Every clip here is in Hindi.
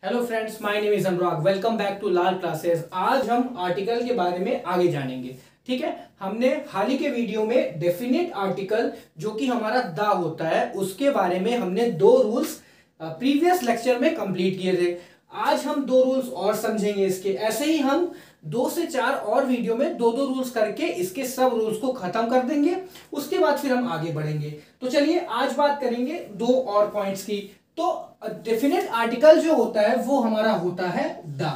Hello friends, my name is Anurag. Welcome back to Lal classes. आज हम आर्टिकल के बारे में आगे जानेंगे। ठीक है, हमने हाल ही के वीडियो में डेफिनेट आर्टिकल जो कि हमारा द होता है उसके बारे में हमने दो रूल्स प्रीवियस लेक्चर में कंप्लीट किए थे। आज हम दो रूल्स और समझेंगे इसके। ऐसे ही हम 2 से 4 और वीडियो में दो दो रूल्स करके इसके सब रूल्स को खत्म कर देंगे। उसके बाद फिर हम आगे बढ़ेंगे। तो चलिए आज बात करेंगे दो और पॉइंट्स की। तो डेफिनेट आर्टिकल जो होता है वो हमारा होता है द,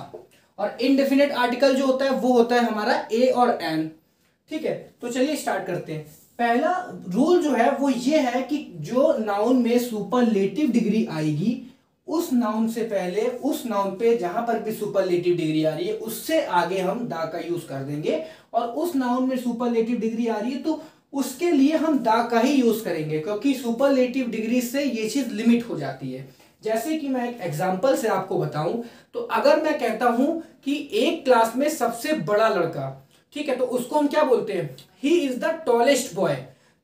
और इनडेफिनेट आर्टिकल जो होता है वो होता है हमारा ए और एन। ठीक है, तो चलिए स्टार्ट करते हैं। पहला रूल जो है वो ये है कि जो नाउन में सुपरलेटिव डिग्री आएगी उस नाउन से पहले उस नाउन पे जहां पर भी सुपरलेटिव डिग्री आ रही है उससे आगे हम द का यूज कर देंगे, और उस नाउन में सुपरलेटिव डिग्री आ रही है तो उसके लिए हम द का ही यूज करेंगे, क्योंकि सुपरलेटिव डिग्री से ये चीज लिमिट हो जाती है। जैसे कि मैं एक एग्जांपल से आपको बताऊं, तो अगर मैं कहता हूं कि एक क्लास में सबसे बड़ा लड़का, ठीक है, तो उसको हम क्या बोलते हैं? He is the tallest boy.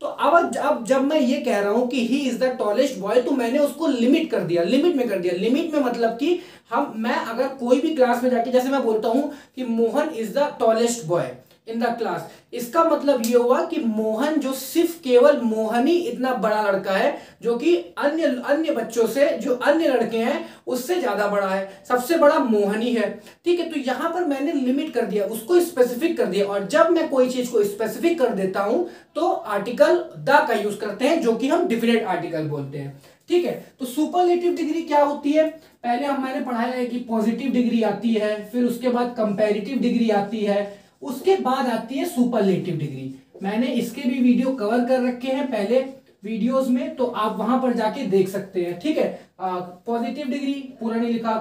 तो अब जब मैं ये कह रहा हूं कि he is the tallest boy, तो मैंने उसको लिमिट कर दिया, लिमिट में कर दिया। लिमिट में मतलब कि मैं अगर कोई भी क्लास में जाके जैसे मैं बोलता हूं कि Mohan is the tallest boy in the class, इसका मतलब ये हुआ कि मोहन जो सिर्फ केवल मोहन ही इतना बड़ा लड़का है जो कि अन्य अन्य बच्चों से, जो अन्य लड़के हैं उससे ज्यादा बड़ा है, सबसे बड़ा मोहन ही है। ठीक है, तो यहां पर मैंने लिमिट कर दिया, उसको स्पेसिफिक कर दिया। और जब मैं कोई चीज को स्पेसिफिक कर देता हूं तो आर्टिकल द का यूज करते हैं, जो कि हम डिफिनेट आर्टिकल बोलते हैं। ठीक है, तो सुपरलेटिव डिग्री क्या होती है? पहले मैंने पढ़ाया है कि पॉजिटिव डिग्री आती है, फिर उसके बाद कंपैरेटिव डिग्री आती है, उसके बाद आती है सुपरलेटिव डिग्री। मैंने इसके भी वीडियो कवर कर रखे हैं पहले वीडियोस में, तो आप वहां पर जाके देख सकते हैं। ठीक है, पॉजिटिव डिग्री पूरा नहीं लिखा,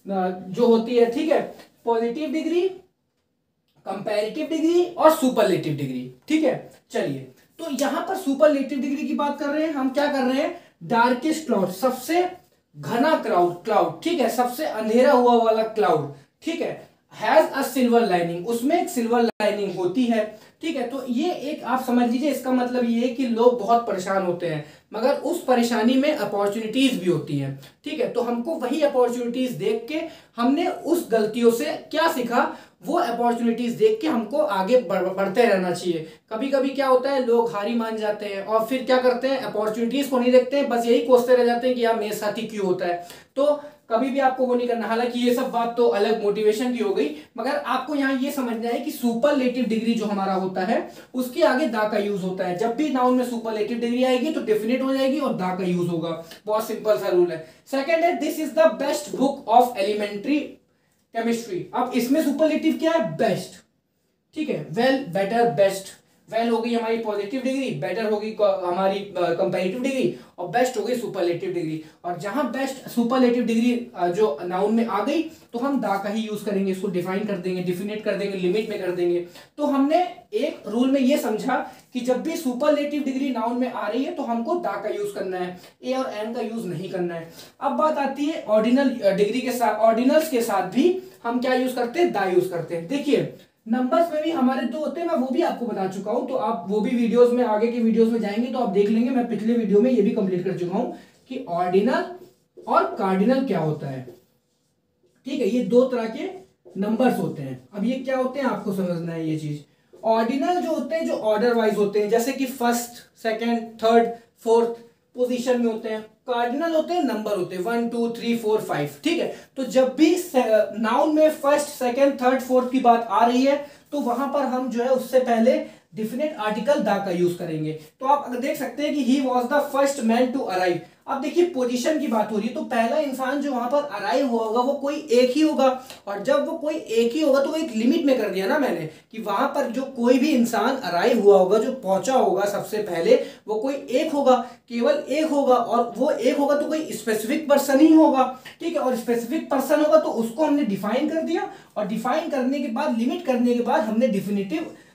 जो होती है, ठीक है, पॉजिटिव डिग्री, कंपैरेटिव डिग्री और सुपरलेटिव डिग्री। ठीक है, चलिए, तो यहां पर सुपरलेटिव डिग्री की बात कर रहे हैं। हम क्या कर रहे हैं? डार्केस्ट क्लाउड, सबसे घना क्लाउड, ठीक है, सबसे अंधेरा हुआ वाला क्लाउड, ठीक है, हैज अ सिल्वर लाइनिंग, उसमें एक सिल्वर लाइनिंग होती है। ठीक है, तो ये एक आप समझ लीजिए, इसका मतलब ये है कि लोग बहुत परेशान होते हैं मगर उस परेशानी में अपॉर्चुनिटीज भी होती हैं। ठीक है, तो हमको वही अपॉर्चुनिटीज देख के हमने उस गलतियों से क्या सीखा, वो अपॉर्चुनिटीज देख के हमको आगे बढ़ते रहना चाहिए। कभी कभी क्या होता है, लोग हारी मान जाते हैं और फिर क्या करते हैं, अपॉर्चुनिटीज को नहीं देखते हैं, बस यही कोसते रह जाते हैं कि यार मेरे साथ ही क्यों होता है। तो कभी भी आपको वो नहीं करना। हालांकि ये सब बात तो अलग मोटिवेशन की हो गई, मगर आपको यहाँ ये समझना है कि सुपरलेटिव डिग्री जो हमारा होता है उसके आगे द का यूज होता है। जब भी नाउन में सुपरलेटिव डिग्री आएगी तो डेफिनेट हो जाएगी और द का यूज होगा। बहुत सिंपल सा रूल है। सेकंड है, this is the best book of elementary chemistry. अब इसमें सुपरलेटिव क्या है? बेस्ट। ठीक है, वेल, बेटर, बेस्ट। वेल हो गई हमारी पॉजिटिव डिग्री, बेटर होगी हमारी कंपैरेटिव डिग्री, और बेस्ट हो गई सुपरलेटिव डिग्री। और जहां बेस्ट सुपरलेटिव डिग्री जो नाउन में आ गई तो हम द का ही यूज करेंगे, इसको डिफाइन कर देंगे, डिफिनेट कर देंगे, लिमिट में कर देंगे। तो हमने एक रूल में ये समझा कि जब भी सुपरलेटिव डिग्री नाउन में आ रही है तो हमको द का यूज करना है, ए और एन का यूज नहीं करना है। अब बात आती है ऑर्डिनल डिग्री के साथ, ऑर्डिनल्स के साथ भी हम क्या यूज करते हैं? द यूज करते हैं। देखिए, नंबर्स में भी हमारे दो होते हैं, मैं वो भी आपको बता चुका हूं, तो आप वो भी वीडियोस में, आगे के वीडियोस में जाएंगे तो आप देख लेंगे। मैं पिछले वीडियो में ये भी कंप्लीट कर चुका हूं कि ऑर्डिनल और कार्डिनल क्या होता है। ठीक है, ये दो तरह के नंबर्स होते हैं। अब ये क्या होते हैं आपको समझना है ये चीज। ऑर्डिनल जो होते हैं, जो ऑर्डर वाइज होते हैं, जैसे कि first, second, third, fourth position में होते हैं। कार्डिनल होते हैं, नंबर होते हैं 1 2 3 4 5। ठीक है, तो जब भी नाउन में फर्स्ट, सेकंड, थर्ड, फोर्थ की बात आ रही है तो वहां पर हम जो है उससे पहले डिफिनेट आर्टिकल द का यूज करेंगे। तो आप अगर देख सकते हैं कि he was the first man to arrive. अब देखिए, पोजीशन की बात हो रही है तो पहला इंसान जो वहां पर अराइव हुआ होगा वो कोई एक ही होगा, और जब वो कोई एक ही होगा तो वो एक लिमिट में कर दिया ना मैंने कि वहां पर जो कोई भी इंसान अराइव हुआ होगा, जो पहुंचा होगा सबसे पहले, वो कोई एक होगा, केवल एक होगा, और वो एक होगा तो कोई स्पेसिफिक पर्सन ही होगा। ठीक है, और स्पेसिफिक पर्सन होगा तो उसको हमने डिफाइन कर दिया, और डिफाइन करने के बाद, लिमिट करने के बाद हमने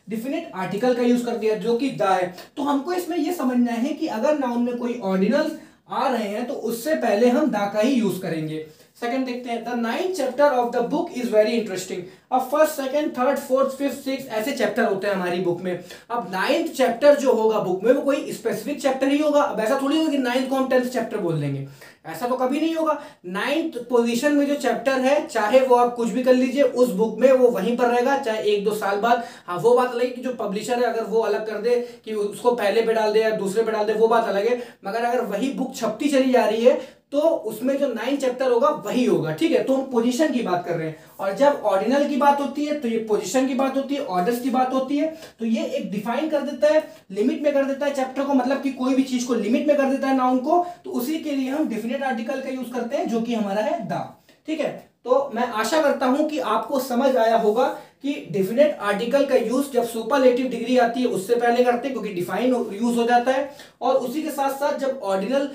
डिफिनेट आर्टिकल का यूज कर दिया जो कि द है। तो हमको इसमें यह समझना है कि अगर नाउन में कोई ऑर्डिनल्स आ रहे हैं तो उससे पहले हम द का ही यूज करेंगे। सेकंड देखते हैं, the 9th chapter of the book is very interesting. अब first, second, third, fourth, fifth, six ऐसे चैप्टर होते हैं हमारी बुक में। अब 9th चैप्टर जो होगा बुक में वो कोई स्पेसिफिक चैप्टर ही होगा। अब ऐसा थोड़ी होगा कि 9th को हम 10th चैप्टर बोल देंगे, ऐसा तो कभी नहीं होगा। 9th पोजीशन में जो चैप्टर है, चाहे वो आप कुछ भी कर लीजिए, उस बुक में वो वहीं पर रहेगा, चाहे 1-2 साल बाद। हाँ, वो बात अलग है कि जो पब्लिशर है अगर वो अलग कर दे कि उसको पहले पे डाल दे या दूसरे पे डाल दे, वो बात अलग है। मगर अगर वही बुक छपती चली जा रही है तो उसमें जो 9 चैप्टर होगा वही होगा, ठीक है। तो हम पोजीशन की बात कर रहे हैं, और जब ऑर्डिनल की बात होती है तो ये पोजीशन की बात होती है, ऑर्डर्स की बात होती है। तो ये एक डिफाइन कर देता है, लिमिट में कर देता है चैप्टर को, मतलब कि कोई भी चीज को लिमिट में कर देता है नाउन को। तो उसी के लिए हम डिफिनेट आर्टिकल का यूज करते हैं, जो कि हमारा है द, ठीक है। तो मैं आशा करता हूं कि आपको समझ आया होगा कि डिफिनेट आर्टिकल का यूज जब सुपरलेटिव डिग्री आती है उससे पहले करते हैं, क्योंकि डिफाइन यूज हो जाता है। और उसी के साथ साथ जब ऑर्डिनल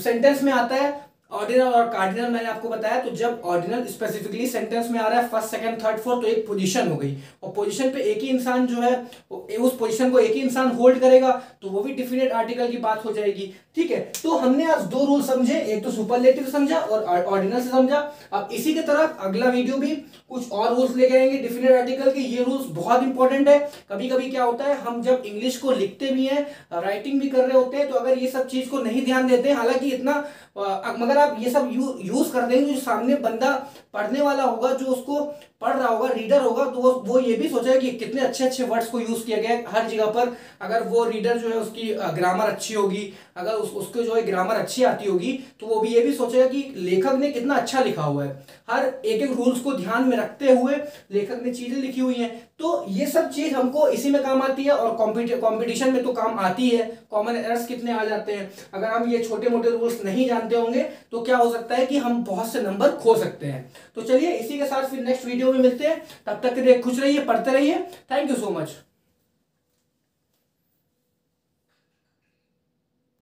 सेंटेंस में आता है, ऑर्डिनल और कार्डिनल मैंने आपको बताया, तो जब ऑर्डिनल स्पेसिफिकली सेंटेंस में आ रहा है फर्स्ट, सेकंड, थर्ड, फोर्थ, तो एक पोजीशन हो गई, और पोजीशन पे एक ही इंसान जो है उस पोजीशन को एक ही इंसान होल्ड करेगा, तो वो भी डिफिनेट आर्टिकल की बात हो जाएगी, ठीक है। तो हमने आज 2 रूल समझे, एक तो सुपरलेटिव समझा और ऑर्डिनल से समझा। अब इसी की तरह अगला वीडियो भी कुछ और रूल्स लेके आएंगे डिफिनेट आर्टिकल के। ये रूल्स बहुत इंपॉर्टेंट है। कभी कभी क्या होता है, हम जब इंग्लिश को लिखते भी हैं, राइटिंग भी कर रहे होते हैं, तो अगर ये सब चीज को नहीं ध्यान देते हैं, हालांकि इतना मगर आप ये सब यूज कर देंगे, जो सामने बंदा पढ़ने वाला होगा, जो उसको पढ़ रहा होगा, रीडर होगा, तो वो ये भी सोचेगा कि कितने अच्छे अच्छे वर्ड्स को यूज किया गया है हर जगह पर। अगर वो रीडर जो है उसकी ग्रामर अच्छी होगी, अगर उसको जो है ग्रामर अच्छी आती होगी, तो वो भी ये भी सोचेगा कि लेखक ने कितना अच्छा लिखा हुआ है। हर एक एक रूल्स को ध्यान में रखते हुए लेखक ने चीजें लिखी हुई हैं। तो ये सब चीज हमको इसी में काम आती है, और कॉम्पिटिशन में तो काम आती है। कॉमन एरर्स कितने आ जाते हैं, अगर हम ये छोटे मोटे रूल्स नहीं जानते होंगे तो क्या हो सकता है कि हम बहुत से नंबर खो सकते हैं। तो चलिए इसी के साथ फिर नेक्स्ट वीडियो में मिलते हैं, तब तक के लिए खुश रहिए, पढ़ते रहिए। Thank you so much.